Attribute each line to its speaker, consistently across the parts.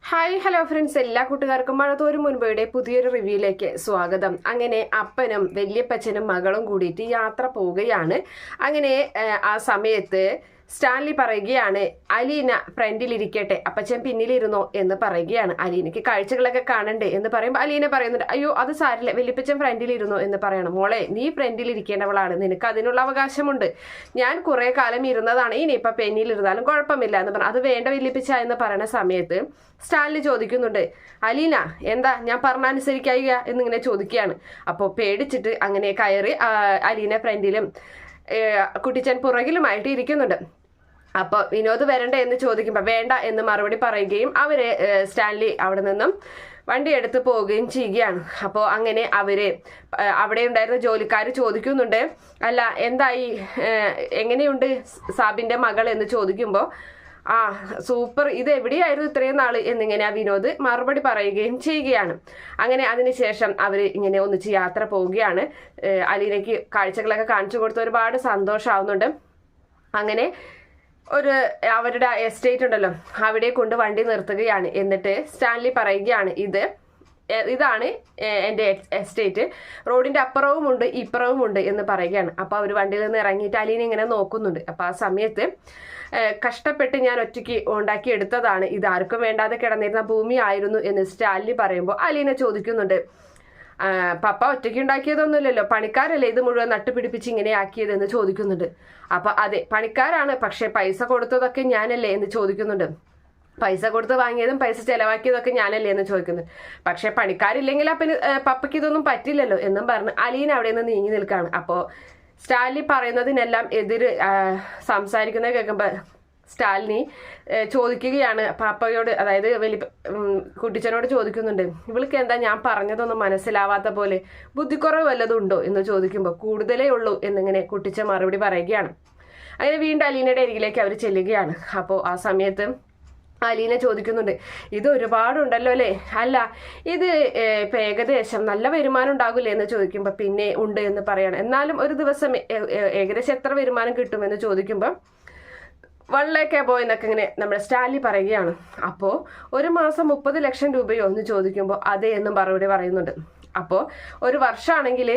Speaker 1: Hi hello friends, എല്ലാ കൂട്ടുകാർക്കും മഴതോരും മുൻപയുടെ പുതിയൊരു റിവ്യൂയിലേക്ക് സ്വാഗതം. അങ്ങനെ അപ്പനും വല്യപ്പച്ചനും മകളും കൂടിയിട്ട് യാത്ര പോവുകയാണ്. അങ്ങനെ ആ സമയത്ത് സ്റ്റാൻലി പറയുകയാണ്, അലീന ഫ്രണ്ടിലിരിക്കട്ടെ, അപ്പച്ചൻ പിന്നിലിരുന്നോ എന്ന് പറയുകയാണ്. അലീനയ്ക്ക് കാഴ്ചകളൊക്കെ കാണണ്ടേ എന്ന് പറയുമ്പോൾ അലീന പറയുന്നുണ്ട്, അയ്യോ അത് സാരില്ല, വല്യപ്പച്ചൻ ഫ്രണ്ടിലിരുന്നോ എന്ന് പറയണം. മോളെ, നീ ഫ്രണ്ടിലിരിക്കേണ്ടവളാണ്, നിനക്ക് അതിനുള്ള അവകാശമുണ്ട്. ഞാൻ കുറെ കാലം ഇരുന്നതാണ്, ഇനിയിപ്പൊ പെന്നിലിരുന്നാലും കുഴപ്പമില്ല എന്ന് പറഞ്ഞു. അത് വേണ്ട വല്യപ്പച്ച എന്ന് പറയുന്ന സമയത്ത് സ്റ്റാൻലി ചോദിക്കുന്നുണ്ട്, അലീന എന്താ ഞാൻ പറഞ്ഞനുസരിക്കുക എന്നിങ്ങനെ ചോദിക്കുകയാണ്. അപ്പോൾ പേടിച്ചിട്ട് അങ്ങനെ കയറി അലീന ഫ്രണ്ടിലും കുട്ടിച്ചൻ പുറകിലുമായിട്ട് ഇരിക്കുന്നുണ്ട്. അപ്പോൾ വിനോദ് വരണ്ടേ എന്ന് ചോദിക്കുമ്പോൾ വേണ്ട എന്ന് മറുപടി പറയുകയും അവരെ സ്റ്റാൻലി അവിടെ നിന്നും വണ്ടി എടുത്ത് പോവുകയും ചെയ്യുകയാണ്. അപ്പോൾ അങ്ങനെ അവിടെ ഉണ്ടായിരുന്ന ജോലിക്കാർ ചോദിക്കുന്നുണ്ട്, അല്ല എന്തായി, എങ്ങനെയുണ്ട് സാബിന്റെ മകൾ എന്ന് ചോദിക്കുമ്പോൾ സൂപ്പർ, ഇത് എവിടെയായിരുന്നു ഇത്രയും നാള് എന്നിങ്ങനെ ആ വിനോദ് മറുപടി പറയുകയും ചെയ്യുകയാണ്. അങ്ങനെ അതിനുശേഷം അവർ ഇങ്ങനെ ഒന്നിച്ച് യാത്ര പോവുകയാണ്. അലീനയ്ക്ക് കാഴ്ചകളൊക്കെ കാണിച്ചു കൊടുത്ത് ഒരുപാട് സന്തോഷമാവുന്നുണ്ട്. അങ്ങനെ അവരുടെ എസ്റ്റേറ്റ് ഉണ്ടല്ലോ, അവിടെ കൊണ്ട് വണ്ടി നിർത്തുകയാണ്. എന്നിട്ട് സ്റ്റാൻലി പറയുകയാണ്, ഇതാണ് എൻ്റെ എസ്റ്റേറ്റ്, റോഡിന്റെ അപ്പുറവും ഉണ്ട് ഇപ്പുറവും ഉണ്ട് എന്ന് പറയുകയാണ്. അപ്പോൾ അവർ വണ്ടിയിൽ നിന്ന് ഇറങ്ങിയിട്ട് അലീന ഇങ്ങനെ നോക്കുന്നുണ്ട്. അപ്പോൾ ആ സമയത്ത് കഷ്ടപ്പെട്ട് ഞാൻ ഒറ്റയ്ക്ക് ഉണ്ടാക്കി എടുത്തതാണ്, ഇത് ആർക്കും വേണ്ടാതെ കിടന്നിരുന്ന ഭൂമി ആയിരുന്നു എന്ന് സ്റ്റാൻലി പറയുമ്പോൾ അലീന ചോദിക്കുന്നുണ്ട്, പപ്പ ഒറ്റയ്ക്ക് ഉണ്ടാക്കിയതൊന്നുമില്ലല്ലോ, പണിക്കാരല്ലേ ഇത് മുഴുവൻ നട്ടുപിടിപ്പിച്ച് ഇങ്ങനെ ആക്കിയതെന്ന് ചോദിക്കുന്നുണ്ട്. അപ്പൊ അതെ, പണിക്കാരാണ്, പക്ഷെ പൈസ കൊടുത്തതൊക്കെ ഞാനല്ലേ എന്ന് ചോദിക്കുന്നുണ്ട്. പൈസ കൊടുത്ത് വാങ്ങിയതും പൈസ ചെലവാക്കിയതൊക്കെ ഞാനല്ലേ എന്ന് ചോദിക്കുന്നു. പക്ഷെ പണിക്കാരില്ലെങ്കിൽ പപ്പയ്ക്ക് ഇതൊന്നും പറ്റില്ലല്ലോ എന്നും പറഞ്ഞ് അലീന അവിടെ നിന്ന് നീങ്ങി നിൽക്കുകയാണ്. അപ്പോൾ സ്റ്റാൻലി പറയുന്നതിനെല്ലാം എതിര് സംസാരിക്കുന്നത് കേൾക്കുമ്പോൾ സ്റ്റാലിനി ചോദിക്കുകയാണ് പാപ്പയോട്, അതായത് കുട്ടിച്ചനോട് ചോദിക്കുന്നുണ്ട്, ഇവൾക്ക് എന്താ ഞാൻ പറഞ്ഞതൊന്നും മനസ്സിലാവാത്ത പോലെ, ബുദ്ധിക്കുറവ് വല്ലതും ഉണ്ടോ എന്ന് ചോദിക്കുമ്പോൾ കൂടുതലേ ഉള്ളൂ എന്നിങ്ങനെ കുട്ടിച്ചൻ മറുപടി പറയുകയാണ്. അങ്ങനെ വീണ്ടും അലീനയുടെ അരികിലേക്ക് അവർ ചെല്ലുകയാണ്. അപ്പോൾ ആ സമയത്ത് അലീന ചോദിക്കുന്നുണ്ട്, ഇത് ഒരുപാടുണ്ടല്ലോ അല്ലേ, അല്ല ഇത് ഇപ്പൊ ഏകദേശം നല്ല വരുമാനം ഉണ്ടാകില്ലേ എന്ന് ചോദിക്കുമ്പോൾ പിന്നെ ഉണ്ട് എന്ന് പറയണം. എന്നാലും ഒരു ദിവസം ഏകദേശം എത്ര വരുമാനം കിട്ടുമെന്ന് ചോദിക്കുമ്പോൾ 1 lakh above എന്നൊക്കെ ഇങ്ങനെ നമ്മുടെ സ്റ്റാൻലി പറയുകയാണ്. അപ്പോൾ ഒരു മാസം 30 ലക്ഷം രൂപയോ എന്ന് ചോദിക്കുമ്പോൾ അതെ എന്നും മറുപടി പറയുന്നുണ്ട്. അപ്പോൾ ഒരു വർഷമാണെങ്കിൽ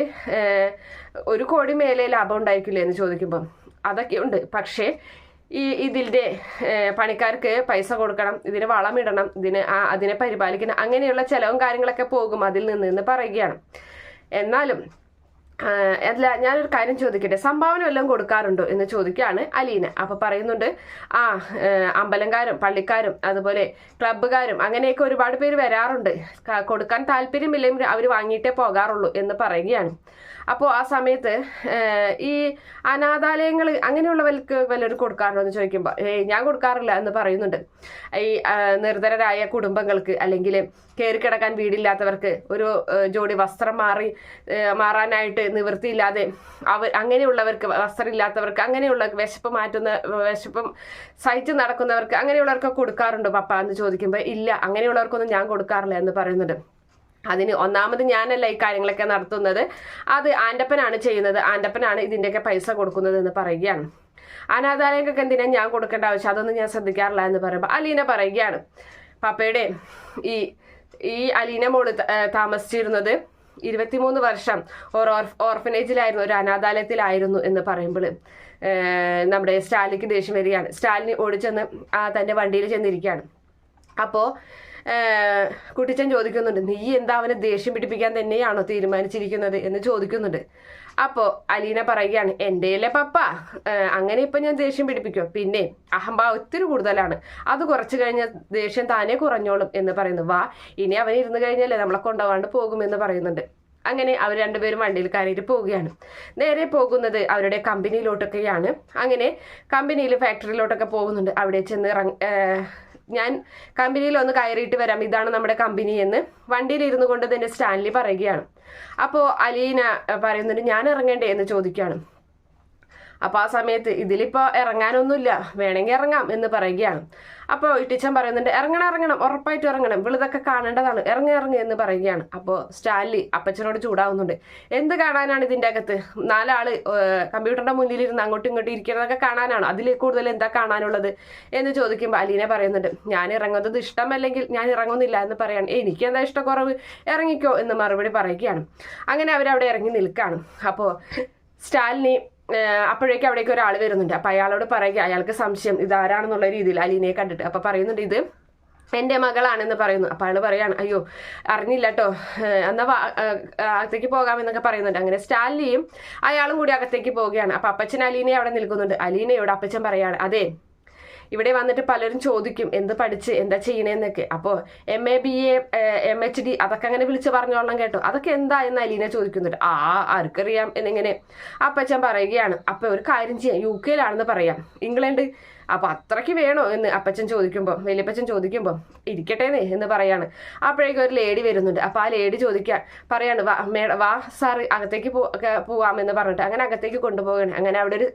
Speaker 1: 1 കോടി മേലെ ലാഭം ഉണ്ടായിരിക്കില്ലേ എന്ന് ചോദിക്കുമ്പോൾ അതൊക്കെ ഉണ്ട്, പക്ഷേ ഇതിൻ്റെ പണിക്കാർക്ക് പൈസ കൊടുക്കണം, ഇതിന് വളമിടണം, അതിനെ പരിപാലിക്കണം, അങ്ങനെയുള്ള ചെലവും കാര്യങ്ങളൊക്കെ പോകും അതിൽ നിന്ന് പറയുകയാണ്. എന്നാലും അല്ല, ഞാനൊരു കാര്യം ചോദിക്കട്ടെ, സംഭാവന വല്ലതും കൊടുക്കാറുണ്ടോ എന്ന് ചോദിക്കുകയാണ് അലീന. അപ്പൊ പറയുന്നുണ്ട്, അമ്പലംകാരും പള്ളിക്കാരും അതുപോലെ ക്ലബ്ബുകാരും അങ്ങനെയൊക്കെ ഒരുപാട് പേര് വരാറുണ്ട്, കൊടുക്കാൻ താല്പര്യമില്ലെങ്കിൽ അവർ വാങ്ങിയിട്ടേ പോകാറുള്ളൂ എന്ന് പറയുകയാണ്. അപ്പോൾ ആ സമയത്ത് ഈ അനാഥാലയങ്ങൾ അങ്ങനെയുള്ളവർക്ക് വല്ലവരും കൊടുക്കാറുണ്ടോ എന്ന് ചോദിക്കുമ്പോൾ ഞാൻ കൊടുക്കാറില്ല എന്ന് പറയുന്നുണ്ട്. ഈ നിർധനരായ കുടുംബങ്ങൾക്ക് അല്ലെങ്കിൽ കയറിക്കിടക്കാൻ വീടില്ലാത്തവർക്ക് ഒരു ജോഡി വസ്ത്രം മാറാനായിട്ട് നിവൃത്തിയില്ലാതെ അങ്ങനെയുള്ളവർക്ക്, വസ്ത്രമില്ലാത്തവർക്ക്, അങ്ങനെയുള്ള വിശപ്പ് സഹിച്ച് നടക്കുന്നവർക്ക് അങ്ങനെയുള്ളവർക്ക് കൊടുക്കാറുണ്ടോ പപ്പ എന്ന് ചോദിക്കുമ്പോൾ ഇല്ല, അങ്ങനെയുള്ളവർക്കൊന്നും ഞാൻ കൊടുക്കാറില്ല എന്ന് പറയുന്നുണ്ട്. അതിന് ഒന്നാമത് ഞാനല്ല ഈ കാര്യങ്ങളൊക്കെ നടത്തുന്നത്, അത് ആൻ്റപ്പനാണ് ചെയ്യുന്നത്, ആൻ്റപ്പനാണ് ഇതിൻ്റെയൊക്കെ പൈസ കൊടുക്കുന്നത് എന്ന് പറയുകയാണ്. അനാഥാലയങ്ങൾക്ക് എന്തിനാ ഞാൻ കൊടുക്കേണ്ട ആവശ്യം, അതൊന്നും ഞാൻ ശ്രദ്ധിക്കാറില്ല എന്ന് പറയുമ്പോൾ അലീന പറയുകയാണ്, പപ്പയുടെ ഈ അലീന മോള് താമസിച്ചിരുന്നത് 23 വർഷം ഓർഫനേജിലായിരുന്നു, ഒരു അനാഥാലയത്തിലായിരുന്നു എന്ന് പറയുമ്പോൾ നമ്മുടെ സ്റ്റാലിനിക്ക് ദേഷ്യം വരികയാണ്. സ്റ്റാലിനി ഓടിച്ചെന്ന് തൻ്റെ വണ്ടിയിൽ ചെന്നിരിക്കുകയാണ്. അപ്പോൾ കുട്ടിച്ചൻ ചോദിക്കുന്നുണ്ട്, നീ എന്താ അവനെ ദേഷ്യം പിടിപ്പിക്കാൻ തന്നെയാണോ തീരുമാനിച്ചിരിക്കുന്നത് എന്ന് ചോദിക്കുന്നുണ്ട്. അപ്പോൾ അലീന പറയുകയാണ്, എൻ്റെ പപ്പ, അങ്ങനെ ഇപ്പം ഞാൻ ദേഷ്യം പിടിപ്പിക്കും, പിന്നെ അഹംഭാവം ഒത്തിരി കൂടുതലാണ്, അത് കുറച്ച് കഴിഞ്ഞ ദേഷ്യം താനേ കുറഞ്ഞോളും എന്ന് പറയുന്നു. വാ, ഇനി അവൻ ഇരുന്ന് കഴിഞ്ഞാലേ നമ്മളെ കൊണ്ടുപോകാണ്ട് പോകുമെന്ന് പറയുന്നുണ്ട്. അങ്ങനെ അവർ രണ്ടുപേരും വണ്ടിയിൽ കയറിയിട്ട് പോവുകയാണ്. നേരെ പോകുന്നത് അവരുടെ കമ്പനിയിലോട്ടൊക്കെയാണ്. അങ്ങനെ കമ്പനിയിൽ ഫാക്ടറിയിലോട്ടൊക്കെ പോകുന്നുണ്ട്. അവിടെ ചെന്ന് ഞാൻ കമ്പനിയിൽ ഒന്ന് കയറിയിട്ട് വരാം, ഇതാണ് നമ്മുടെ കമ്പനി എന്ന് വണ്ടിയിൽ ഇരുന്നു കൊണ്ട് തന്നെ സ്റ്റാൻലി പറയുകയാണ്. അപ്പോൾ അലീന പറയുന്നുണ്ട്, ഞാൻ ഇറങ്ങണ്ടേ എന്ന് ചോദിക്കുകയാണ്. അപ്പോൾ ആ സമയത്ത് ഇതിലിപ്പോൾ ഇറങ്ങാനൊന്നുമില്ല, വേണമെങ്കിൽ ഇറങ്ങാം എന്ന് പറയുകയാണ്. അപ്പോൾ ഇട്ടിച്ചൻ പറയുന്നുണ്ട് ഇറങ്ങണം ഉറപ്പായിട്ടും ഇറങ്ങണം, ഇവളിതൊക്കെ കാണേണ്ടതാണ്, ഇറങ്ങി എന്ന് പറയുകയാണ്. അപ്പോൾ സ്റ്റാൻലി അപ്പച്ചനോട് ചൂടാവുന്നുണ്ട്. എന്ത് കാണാനാണ് ഇതിൻ്റെ അകത്ത്? 4 ആള് കമ്പ്യൂട്ടറിന്റെ മുന്നിലിരുന്ന് അങ്ങോട്ടും ഇങ്ങോട്ടും ഇരിക്കുന്നതൊക്കെ കാണാനാണ്, അതിൽ കൂടുതൽ എന്താ കാണാനുള്ളത് എന്ന് ചോദിക്കുമ്പോൾ അലീന പറയുന്നുണ്ട് ഞാൻ ഇറങ്ങുന്നത് ഇഷ്ടമല്ലെങ്കിൽ ഞാൻ ഇറങ്ങുന്നില്ല എന്ന് പറയാണ്. എനിക്ക് എന്താ ഇഷ്ടക്കുറവ്, ഇറങ്ങിക്കോ എന്ന് മറുപടി പറയുകയാണ്. അങ്ങനെ അവരവിടെ ഇറങ്ങി നിൽക്കുകയാണ്. അപ്പോൾ സ്റ്റാലിനി അപ്പോഴേക്കും അവിടേക്ക് ഒരാൾ വരുന്നുണ്ട്. അപ്പം അയാളോട് പറയുക, അയാൾക്ക് സംശയം ഇതാരാണെന്നുള്ള രീതിയിൽ അലീനയെ കണ്ടിട്ട്. അപ്പം പറയുന്നുണ്ട് ഇത് എൻ്റെ മകളാണെന്ന് പറയുന്നു. അപ്പം അയാൾ പറയാണ് അയ്യോ അറിഞ്ഞില്ല കേട്ടോ, എന്നാൽ അകത്തേക്ക് പോകാമെന്നൊക്കെ പറയുന്നുണ്ട്. അങ്ങനെ സ്റ്റാലിനിയും അയാളും കൂടി അകത്തേക്ക് പോവുകയാണ്. അപ്പം അപ്പച്ചൻ അലീനയെ അവിടെ നിൽക്കുന്നുണ്ട്. അലീനയോട് അപ്പച്ചൻ പറയാണ് അതെ ഇവിടെ വന്നിട്ട് പലരും ചോദിക്കും എന്ത് പഠിച്ച് എന്താ ചെയ്യണേന്നൊക്കെ. അപ്പോൾ MA BA MHD അതൊക്കെ അങ്ങനെ വിളിച്ച് പറഞ്ഞോളാം കേട്ടോ, അതൊക്കെ എന്താ എന്ന് അലീന ചോദിക്കുന്നുണ്ട്. ആർക്കറിയാം എന്നിങ്ങനെ അപ്പച്ചൻ പറയുകയാണ്. അപ്പോൾ ഒരു കാര്യം ചെയ്യാം, UK യിലാണെന്ന് പറയാം, ഇംഗ്ലണ്ട്. അപ്പൊ അത്രയ്ക്ക് വേണോ എന്ന് അപ്പച്ചൻ ചോദിക്കുമ്പോൾ, വലിയപ്പച്ചൻ ചോദിക്കുമ്പോൾ ഇരിക്കട്ടേന്നേ എന്ന് പറയാണ്. അപ്പോഴേക്കും ഒരു ലേഡി വരുന്നുണ്ട്. അപ്പൊ ആ ലേഡി പറയാണ് വാ സാറ് അകത്തേക്ക് പോവാമെന്ന് പറഞ്ഞിട്ട് അങ്ങനെ അകത്തേക്ക് കൊണ്ടുപോകണം. അങ്ങനെ അവിടെ ഒരു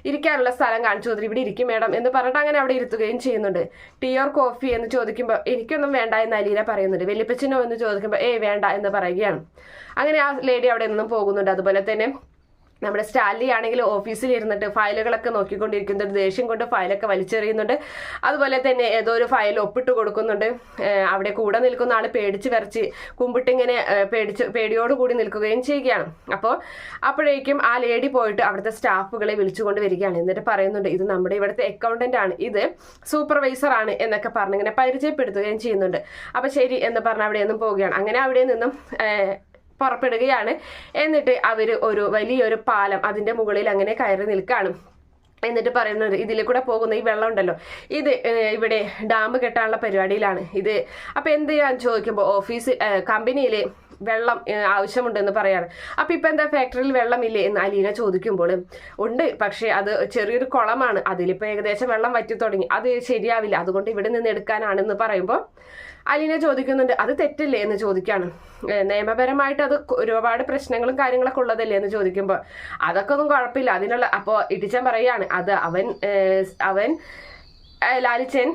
Speaker 1: ഇരിക്കാനുള്ള സ്ഥലം കാണിച്ചു കൊടുത്തിട്ട് ഇവിടെ ഇരിക്കും മേഡം എന്ന് പറഞ്ഞിട്ട് അങ്ങനെ അവിടെ ഇരുത്തുകയും ചെയ്യുന്നുണ്ട്. ടീ ഓർ കോഫി എന്ന് ചോദിക്കുമ്പോൾ എനിക്കൊന്നും വേണ്ട എന്ന് അലീന പറയുന്നുണ്ട്. വലിയപ്പച്ചനോ എന്ന് ചോദിക്കുമ്പോൾ വേണ്ട എന്ന് പറയുകയാണ്. അങ്ങനെ ആ ലേഡി അവിടെ നിന്നും പോകുന്നുണ്ട്. അതുപോലെ തന്നെ നമ്മുടെ സ്റ്റാൻലി ആണെങ്കിൽ ഓഫീസിൽ ഇരുന്നിട്ട് ഫയലുകളൊക്കെ നോക്കിക്കൊണ്ടിരിക്കുന്നുണ്ട്. ദേഷ്യം കൊണ്ട് ഫയലൊക്കെ വലിച്ചെറിയുന്നുണ്ട്. അതുപോലെ തന്നെ ഏതോ ഒരു ഫയൽ ഒപ്പിട്ട് കൊടുക്കുന്നുണ്ട്. അവിടെ കൂടെ നിൽക്കുന്ന ആൾ പേടിച്ച് വരച്ച് കുമ്പിട്ടിങ്ങനെ പേടിയോടുകൂടി നിൽക്കുകയും ചെയ്യുകയാണ്. അപ്പോഴേക്കും ആ ലേഡി പോയിട്ട് അവിടുത്തെ സ്റ്റാഫുകളെ വിളിച്ചുകൊണ്ട് വരികയാണ്. എന്നിട്ട് പറയുന്നുണ്ട് ഇത് നമ്മുടെ ഇവിടുത്തെ അക്കൗണ്ടന്റ് ആണ്, ഇത് സൂപ്പർവൈസർ ആണ് എന്നൊക്കെ പറഞ്ഞിങ്ങനെ പരിചയപ്പെടുത്തുകയും ചെയ്യുന്നുണ്ട്. അപ്പൊ ശരി എന്ന് പറഞ്ഞ് അവിടെ നിന്നും പോവുകയാണ്. അങ്ങനെ അവിടെ നിന്നും പുറപ്പെടുകയാണ്. എന്നിട്ട് അവർ ഒരു വലിയൊരു പാലം അതിന്റെ മുകളിൽ അങ്ങനെ കയറി നിൽക്കുകയാണ്. എന്നിട്ട് പറയുന്നത് ഇതിൽ കൂടെ പോകുന്ന ഈ വെള്ളം ഉണ്ടല്ലോ, ഇത് ഇവിടെ ഡാം കെട്ടാനുള്ള പരിപാടിയിലാണ് ഇത്. അപ്പൊ എന്ത് ചെയ്യാൻ ചോദിക്കുമ്പോൾ കമ്പനിയിൽ വെള്ളം ആവശ്യമുണ്ടെന്ന് പറയാണ്. അപ്പൊ ഇപ്പൊ എന്താ ഫാക്ടറിയിൽ വെള്ളമില്ലേ എന്ന് അലീന ചോദിക്കുമ്പോൾ ഉണ്ട്, പക്ഷെ അത് ചെറിയൊരു കുളമാണ്, അതിലിപ്പോ ഏകദേശം വെള്ളം വറ്റി തുടങ്ങി, അത് ശരിയാവില്ല, അതുകൊണ്ട് ഇവിടെ നിന്ന് എടുക്കാനാണെന്ന് പറയുമ്പോൾ അലീന ചോദിക്കുന്നുണ്ട് അത് തെറ്റല്ലേ എന്ന് ചോദിക്കാണ്. നിയമപരമായിട്ട് അത് ഒരുപാട് പ്രശ്നങ്ങളും കാര്യങ്ങളൊക്കെ ഉള്ളതല്ലേ എന്ന് ചോദിക്കുമ്പോൾ അതൊക്കെ ഒന്നും കുഴപ്പമില്ല അതിനുള്ള. അപ്പോൾ ഇടിച്ചൻ പറയാണ് അത് അവൻ ലാലിച്ചൻ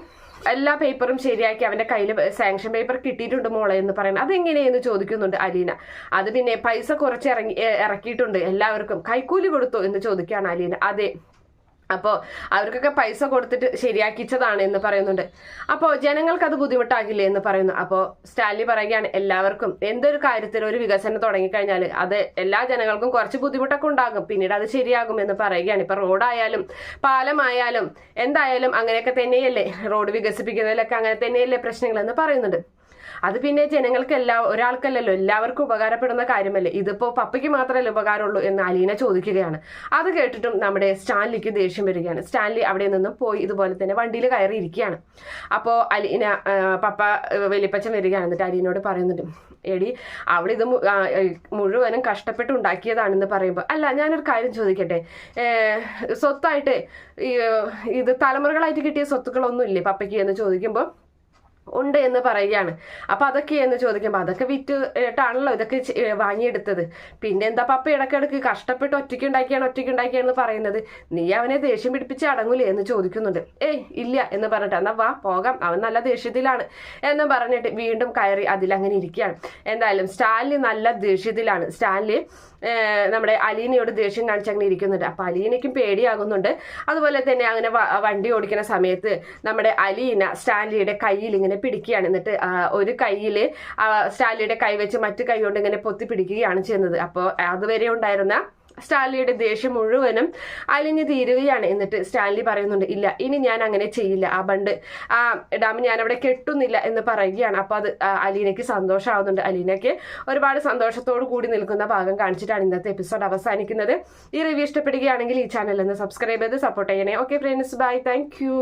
Speaker 1: എല്ലാ പേപ്പറും ശരിയാക്കി അവന്റെ കയ്യിൽ സാങ്ഷൻ പേപ്പർ കിട്ടിയിട്ടുണ്ട് മോളെ എന്ന് പറയുന്നത്. അതെങ്ങനെയെന്ന് ചോദിക്കുന്നുണ്ട് അലീന. അത് പിന്നെ പൈസ കുറച്ച് ഇറക്കിയിട്ടുണ്ട് എല്ലാവർക്കും, കൈക്കൂലി കൊടുത്തു എന്ന് ചോദിക്കുകയാണ് അലീന. അതെ, അപ്പോൾ അവർക്കൊക്കെ പൈസ കൊടുത്തിട്ട് ശരിയാക്കിച്ചതാണ് എന്ന് പറയുന്നുണ്ട്. അപ്പോൾ ജനങ്ങൾക്ക് അത് ബുദ്ധിമുട്ടാകില്ലേ എന്ന് പറയുന്നു. അപ്പോൾ സ്റ്റാൻലി പറയുകയാണ് എല്ലാവർക്കും എന്തൊരു കാര്യത്തിൽ ഒരു വികസനം തുടങ്ങിക്കഴിഞ്ഞാൽ അത് എല്ലാ ജനങ്ങൾക്കും കുറച്ച് ബുദ്ധിമുട്ടൊക്കെ ഉണ്ടാകും, പിന്നീട് അത് ശരിയാകും എന്ന് പറയുകയാണ്. ഇപ്പൊ റോഡായാലും പാലമായാലും എന്തായാലും അങ്ങനെയൊക്കെ തന്നെയല്ലേ, റോഡ് വികസിപ്പിക്കുന്നതിലൊക്കെ അങ്ങനെ തന്നെയല്ലേ പ്രശ്നങ്ങൾ എന്ന് പറയുന്നുണ്ട്. അത് പിന്നെ ജനങ്ങൾക്ക് ഒരാൾക്കല്ലല്ലോ, എല്ലാവർക്കും ഉപകാരപ്പെടുന്ന കാര്യമല്ലേ, ഇതിപ്പോ പപ്പയ്ക്ക് മാത്രമല്ലേ ഉപകാരമുള്ളൂ എന്ന് അലീന ചോദിക്കുകയാണ്. അത് കേട്ടിട്ടും നമ്മുടെ സ്റ്റാൻലിക്ക് ദേഷ്യം വരികയാണ്. സ്റ്റാൻലി അവിടെ നിന്നും പോയി ഇതുപോലെ തന്നെ വണ്ടിയിൽ കയറിയിരിക്കുകയാണ്. അപ്പോൾ അലീന പപ്പ വലിയപ്പച്ചൻ വരികയാണ്. എന്നിട്ട് അലീനോട് പറയുന്നുണ്ട് എടി അവളിത് മുഴുവനും കഷ്ടപ്പെട്ട് ഉണ്ടാക്കിയതാണെന്ന് പറയുമ്പോൾ അല്ല ഞാനൊരു കാര്യം ചോദിക്കട്ടെ, സ്വത്തായിട്ട് ഇത് തലമുറകളായിട്ട് കിട്ടിയ സ്വത്തുക്കളൊന്നും ഇല്ലേ പപ്പയ്ക്ക് എന്ന് ചോദിക്കുമ്പോൾ ഉണ്ട് എന്ന് പറയുകയാണ്. അപ്പൊ അതൊക്കെ എന്ന് ചോദിക്കുമ്പോൾ അതൊക്കെ വിറ്റിട്ടാണല്ലോ ഇതൊക്കെ വാങ്ങിയെടുത്തത്, പിന്നെ എന്താ പപ്പ ഇടയ്ക്കിടയ്ക്ക് കഷ്ടപ്പെട്ട് ഒറ്റയ്ക്കുണ്ടാക്കിയാന്ന് പറയുന്നത്, നീ അവനെ ദേഷ്യം പിടിപ്പിച്ച് അടങ്ങൂലേ എന്ന് ചോദിക്കുന്നുണ്ട്. ഇല്ല എന്ന് പറഞ്ഞിട്ട് എന്നാ വാ പോകാം, അവൻ നല്ല ദേഷ്യത്തിലാണ് എന്ന് പറഞ്ഞിട്ട് വീണ്ടും കയറി അതിലങ്ങനെ ഇരിക്കുകയാണ്. എന്തായാലും സ്റ്റാൻലി നല്ല ദേഷ്യത്തിലാണ്. സ്റ്റാൻലി നമ്മുടെ അലീനയോട് ദേഷ്യം കാണിച്ചങ്ങനെ ഇരിക്കുന്നുണ്ട്. അപ്പൊ അലീനയ്ക്കും പേടിയാകുന്നുണ്ട്. അതുപോലെ തന്നെ അങ്ങനെ വണ്ടി ഓടിക്കുന്ന സമയത്ത് നമ്മുടെ അലീന സ്റ്റാൻലിയുടെ കയ്യിൽ ഇങ്ങനെ പിടിക്കുകയാണ്. എന്നിട്ട് ഒരു കൈയിൽ സ്റ്റാൻലിയുടെ കൈ വെച്ച് മറ്റു കൈ കൊണ്ട് ഇങ്ങനെ പൊത്തി പിടിക്കുകയാണ് ചെയ്യുന്നത്. അപ്പോൾ അതുവരെ ഉണ്ടായിരുന്ന സ്റ്റാൻലിയുടെ ദേഷ്യം മുഴുവനും അലിഞ്ഞു തീരുകയാണ്. എന്നിട്ട് സ്റ്റാൻലി പറയുന്നുണ്ട് ഇല്ല ഇനി ഞാൻ അങ്ങനെ ചെയ്യില്ല, ആ ഡാം ഞാൻ അവിടെ കെട്ടുന്നില്ല എന്ന് പറയുകയാണ്. അപ്പൊ അത് അലീനയ്ക്ക് സന്തോഷമാവുന്നുണ്ട്. അലീനയ്ക്ക് ഒരുപാട് സന്തോഷത്തോടു കൂടി നിൽക്കുന്ന ഭാഗം കാണിച്ചിട്ടാണ് ഇന്നത്തെ എപ്പിസോഡ് അവസാനിക്കുന്നത്. ഈ റിവ്യൂ ഇഷ്ടപ്പെടുകയാണെങ്കിൽ ഈ ചാനൽ ഒന്ന് സബ്സ്ക്രൈബ് ചെയ്ത് സപ്പോർട്ട് ചെയ്യണേ. Okay friends, bye, thank U.